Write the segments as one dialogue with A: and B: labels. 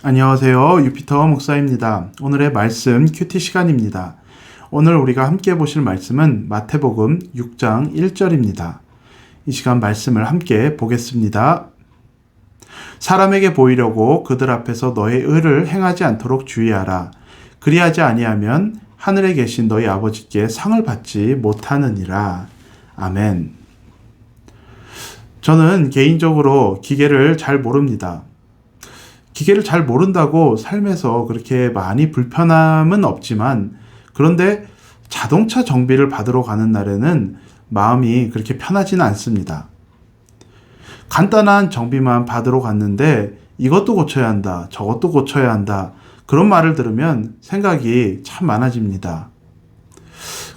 A: 안녕하세요. 유피터 목사입니다. 오늘의 말씀 큐티 시간입니다. 오늘 우리가 함께 보실 말씀은 마태복음 6장 1절입니다. 이 시간 말씀을 함께 보겠습니다. 사람에게 보이려고 그들 앞에서 너의 의를 행하지 않도록 주의하라. 그리하지 아니하면 하늘에 계신 너희 아버지께 상을 받지 못하느니라. 아멘. 저는 개인적으로 기계를 잘 모릅니다. 기계를 잘 모른다고 삶에서 그렇게 많이 불편함은 없지만, 그런데 자동차 정비를 받으러 가는 날에는 마음이 그렇게 편하지는 않습니다. 간단한 정비만 받으러 갔는데 이것도 고쳐야 한다, 저것도 고쳐야 한다, 그런 말을 들으면 생각이 참 많아집니다.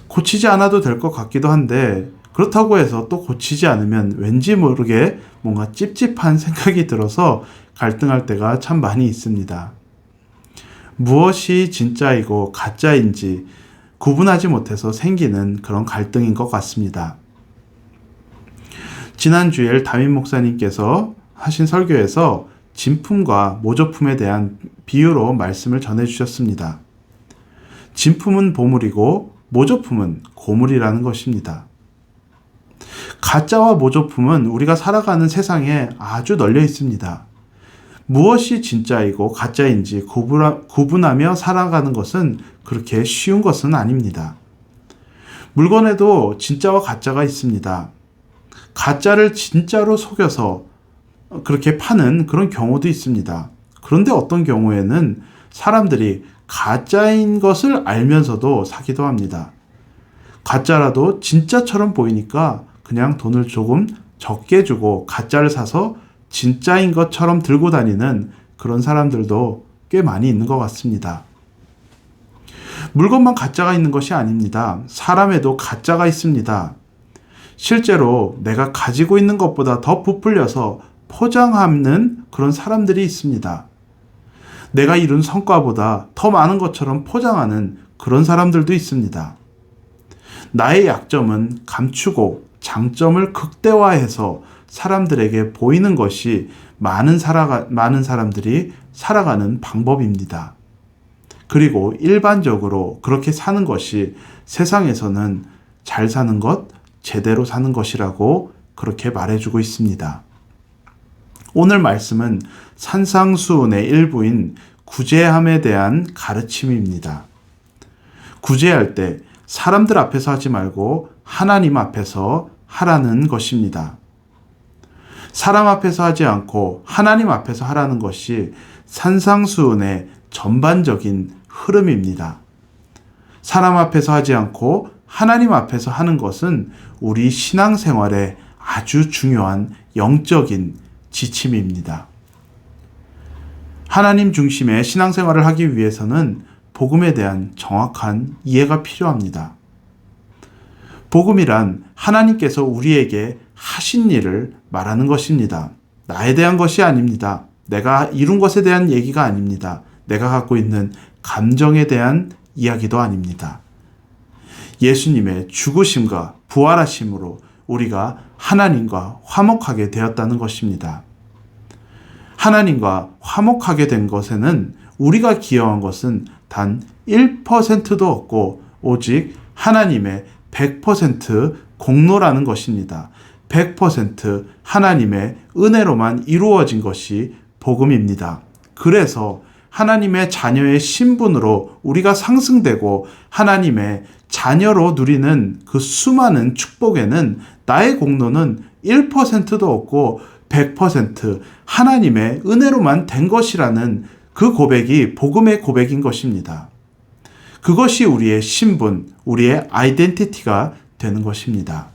A: 고치지 않아도 될 것 같기도 한데, 그렇다고 해서 또 고치지 않으면 왠지 모르게 뭔가 찝찝한 생각이 들어서 갈등할 때가 참 많이 있습니다. 무엇이 진짜이고 가짜인지 구분하지 못해서 생기는 그런 갈등인 것 같습니다. 지난 주일 담임 목사님께서 하신 설교에서 진품과 모조품에 대한 비유로 말씀을 전해주셨습니다. 진품은 보물이고 모조품은 고물이라는 것입니다. 가짜와 모조품은 우리가 살아가는 세상에 아주 널려 있습니다. 무엇이 진짜이고 가짜인지 구분하며 살아가는 것은 그렇게 쉬운 것은 아닙니다. 물건에도 진짜와 가짜가 있습니다. 가짜를 진짜로 속여서 그렇게 파는 그런 경우도 있습니다. 그런데 어떤 경우에는 사람들이 가짜인 것을 알면서도 사기도 합니다. 가짜라도 진짜처럼 보이니까 그냥 돈을 조금 적게 주고 가짜를 사서 진짜인 것처럼 들고 다니는 그런 사람들도 꽤 많이 있는 것 같습니다. 물건만 가짜가 있는 것이 아닙니다. 사람에도 가짜가 있습니다. 실제로 내가 가지고 있는 것보다 더 부풀려서 포장하는 그런 사람들이 있습니다. 내가 이룬 성과보다 더 많은 것처럼 포장하는 그런 사람들도 있습니다. 나의 약점은 감추고 장점을 극대화해서 사람들에게 보이는 것이 많은 사람들이 살아가는 방법입니다. 그리고 일반적으로 그렇게 사는 것이 세상에서는 잘 사는 것, 제대로 사는 것이라고 그렇게 말해주고 있습니다. 오늘 말씀은 산상수훈의 일부인 구제함에 대한 가르침입니다. 구제할 때 사람들 앞에서 하지 말고 하나님 앞에서 하라는 것입니다. 사람 앞에서 하지 않고 하나님 앞에서 하라는 것이 산상수훈의 전반적인 흐름입니다. 사람 앞에서 하지 않고 하나님 앞에서 하는 것은 우리 신앙생활에 아주 중요한 영적인 지침입니다. 하나님 중심의 신앙생활을 하기 위해서는 복음에 대한 정확한 이해가 필요합니다. 복음이란 하나님께서 우리에게 하신 일을 말하는 것입니다. 나에 대한 것이 아닙니다. 내가 이룬 것에 대한 얘기가 아닙니다. 내가 갖고 있는 감정에 대한 이야기도 아닙니다. 예수님의 죽으심과 부활하심으로 우리가 하나님과 화목하게 되었다는 것입니다. 하나님과 화목하게 된 것에는 우리가 기여한 것은 단 1%도 없고 오직 하나님의 100% 공로라는 것입니다. 100% 하나님의 은혜로만 이루어진 것이 복음입니다. 그래서 하나님의 자녀의 신분으로 우리가 상승되고 하나님의 자녀로 누리는 그 수많은 축복에는 나의 공로는 1%도 없고 100% 하나님의 은혜로만 된 것이라는 그 고백이 복음의 고백인 것입니다. 그것이 우리의 신분, 우리의 아이덴티티가 되는 것입니다.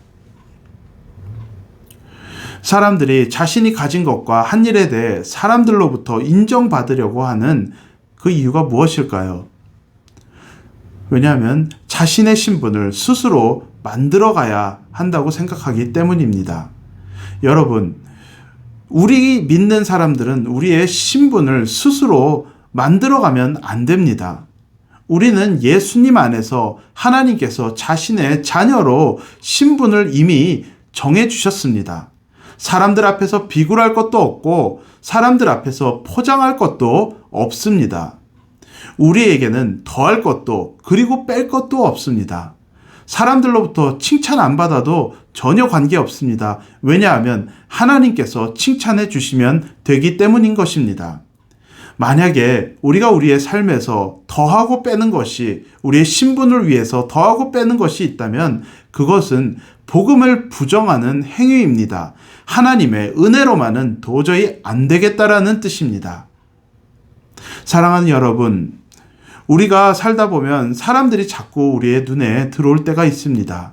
A: 사람들이 자신이 가진 것과 한 일에 대해 사람들로부터 인정받으려고 하는 그 이유가 무엇일까요? 왜냐하면 자신의 신분을 스스로 만들어가야 한다고 생각하기 때문입니다. 여러분, 우리 믿는 사람들은 우리의 신분을 스스로 만들어가면 안 됩니다. 우리는 예수님 안에서 하나님께서 자신의 자녀로 신분을 이미 정해주셨습니다. 사람들 앞에서 비굴할 것도 없고 사람들 앞에서 포장할 것도 없습니다. 우리에게는 더할 것도 그리고 뺄 것도 없습니다. 사람들로부터 칭찬 안 받아도 전혀 관계없습니다. 왜냐하면 하나님께서 칭찬해 주시면 되기 때문인 것입니다. 만약에 우리가 우리의 삶에서 더하고 빼는 것이 우리의 신분을 위해서 더하고 빼는 것이 있다면 그것은 복음을 부정하는 행위입니다. 하나님의 은혜로만은 도저히 안 되겠다라는 뜻입니다. 사랑하는 여러분, 우리가 살다 보면 사람들이 자꾸 우리의 눈에 들어올 때가 있습니다.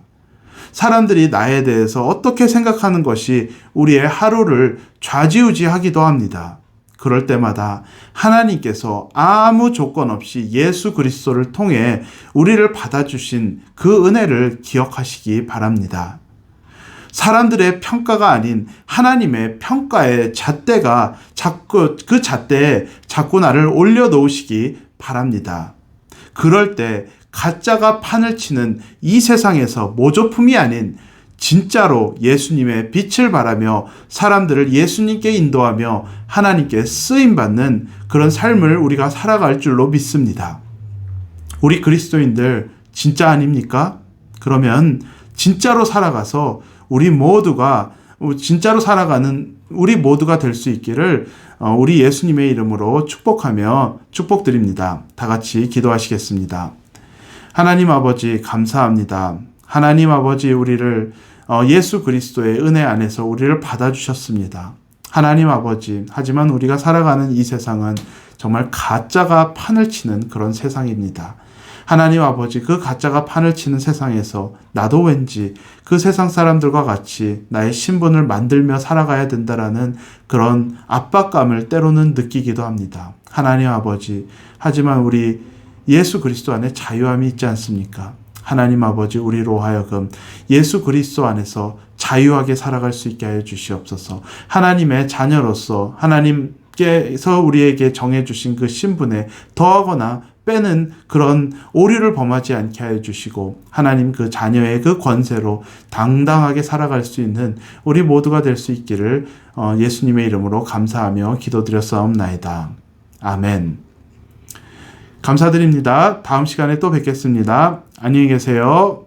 A: 사람들이 나에 대해서 어떻게 생각하는 것이 우리의 하루를 좌지우지하기도 합니다. 그럴 때마다 하나님께서 아무 조건 없이 예수 그리스도를 통해 우리를 받아주신 그 은혜를 기억하시기 바랍니다. 사람들의 평가가 아닌 하나님의 평가의 잣대가 그 잣대에 자꾸 나를 올려놓으시기 바랍니다. 그럴 때 가짜가 판을 치는 이 세상에서 모조품이 아닌 진짜로 예수님의 빛을 발하며 사람들을 예수님께 인도하며 하나님께 쓰임받는 그런 삶을 우리가 살아갈 줄로 믿습니다. 우리 그리스도인들 진짜 아닙니까? 그러면 진짜로 살아가서 우리 모두가 진짜로 살아가는 우리 모두가 될 수 있기를 우리 예수님의 이름으로 축복드립니다. 다 같이 기도하시겠습니다. 하나님 아버지 감사합니다. 하나님 아버지 우리를 예수 그리스도의 은혜 안에서 우리를 받아주셨습니다. 하나님 아버지, 하지만 우리가 살아가는 이 세상은 정말 가짜가 판을 치는 그런 세상입니다. 하나님 아버지, 그 가짜가 판을 치는 세상에서 나도 왠지 그 세상 사람들과 같이 나의 신분을 만들며 살아가야 된다라는 그런 압박감을 때로는 느끼기도 합니다. 하나님 아버지, 하지만 우리 예수 그리스도 안에 자유함이 있지 않습니까? 하나님 아버지, 우리로 하여금 예수 그리스도 안에서 자유하게 살아갈 수 있게 하여 주시옵소서. 하나님의 자녀로서 하나님께서 우리에게 정해주신 그 신분에 더하거나 빼는 그런 오류를 범하지 않게 하여 주시고 하나님 그 자녀의 그 권세로 당당하게 살아갈 수 있는 우리 모두가 될 수 있기를 예수님의 이름으로 감사하며 기도드렸사옵나이다. 아멘. 감사드립니다. 다음 시간에 또 뵙겠습니다. 안녕히 계세요.